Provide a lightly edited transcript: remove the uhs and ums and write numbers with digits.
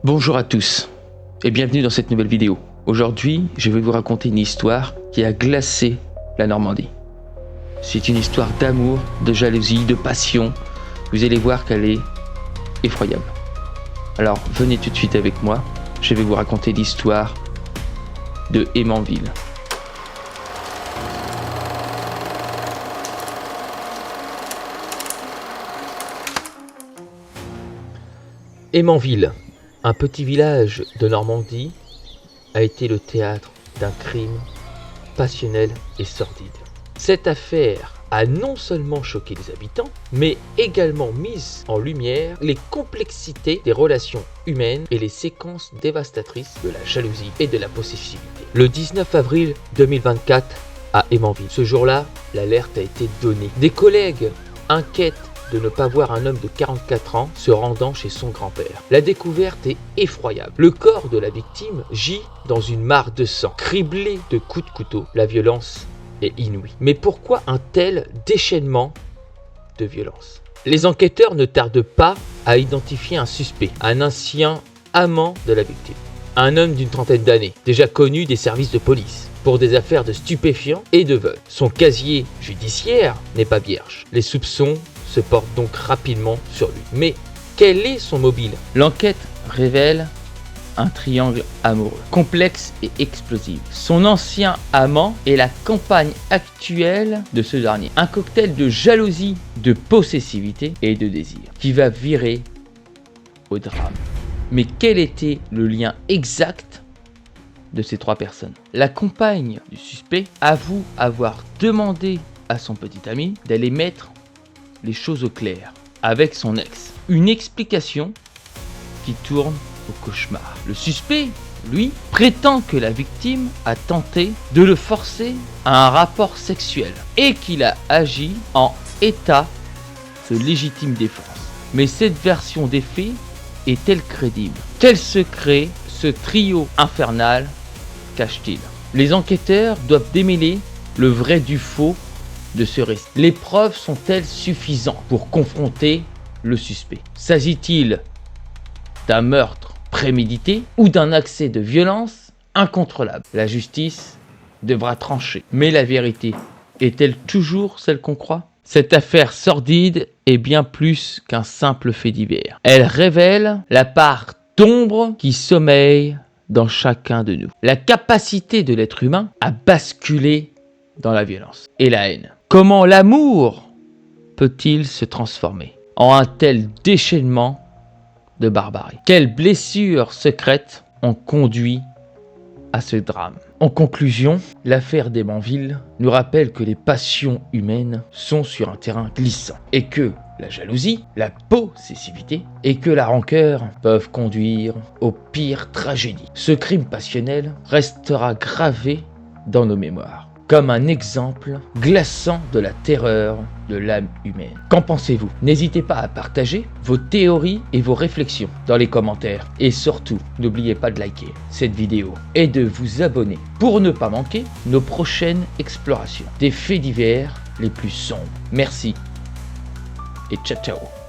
Bonjour à tous et bienvenue dans cette nouvelle vidéo. Aujourd'hui, je vais vous raconter une histoire qui a glacé la Normandie. C'est une histoire d'amour, de jalousie, de passion. Vous allez voir qu'elle est effroyable. Alors venez tout de suite avec moi, je vais vous raconter l'histoire de Hémanville. Hémanville, un petit village de Normandie, a été le théâtre d'un crime passionnel et sordide. Cette affaire a non seulement choqué les habitants, mais également mis en lumière les complexités des relations humaines et les séquences dévastatrices de la jalousie et de la possessivité. Le 19 avril 2024 à Hémanville. Ce jour-là, l'alerte a été donnée. Des collègues inquiètent de ne pas voir un homme de 44 ans se rendant chez son grand-père. La découverte est effroyable. Le corps de la victime gît dans une mare de sang, criblé de coups de couteau. La violence est inouïe. Mais pourquoi un tel déchaînement de violence? Les enquêteurs ne tardent pas à identifier un suspect, un ancien amant de la victime. Un homme d'une trentaine d'années, déjà connu des services de police pour des affaires de stupéfiants et de vol. Son casier judiciaire n'est pas vierge. Les soupçons se porte donc rapidement sur lui. Mais quel est son mobile? L'enquête révèle un triangle amoureux, complexe et explosif. Son ancien amant et la compagne actuelle de ce dernier. Un cocktail de jalousie, de possessivité et de désir qui va virer au drame. Mais quel était le lien exact de ces trois personnes? La compagne du suspect avoue avoir demandé à son petit ami d'aller mettre les choses au clair avec son ex. Une explication qui tourne au cauchemar. Le suspect, lui, prétend que la victime a tenté de le forcer à un rapport sexuel et qu'il a agi en état de légitime défense. Mais cette version des faits est-elle crédible? Quel secret ce trio infernal cache-t-il? Les enquêteurs doivent démêler le vrai du faux de ce récit. Les preuves sont-elles suffisantes pour confronter le suspect? S'agit-il d'un meurtre prémédité ou d'un accès de violence incontrôlable? La justice devra trancher. Mais la vérité est-elle toujours celle qu'on croit? Cette affaire sordide est bien plus qu'un simple fait divers. Elle révèle la part d'ombre qui sommeille dans chacun de nous. La capacité de l'être humain à basculer dans la violence et la haine. Comment l'amour peut-il se transformer en un tel déchaînement de barbarie? Quelles blessures secrètes ont conduit à ce drame? En conclusion, l'affaire d'Hémanville nous rappelle que les passions humaines sont sur un terrain glissant et que la jalousie, la possessivité et que la rancœur peuvent conduire aux pires tragédies. Ce crime passionnel restera gravé dans nos mémoires comme un exemple glaçant de la terreur de l'âme humaine. Qu'en pensez-vous? N'hésitez pas à partager vos théories et vos réflexions dans les commentaires. Et surtout, n'oubliez pas de liker cette vidéo et de vous abonner pour ne pas manquer nos prochaines explorations des faits divers les plus sombres. Merci et ciao ciao.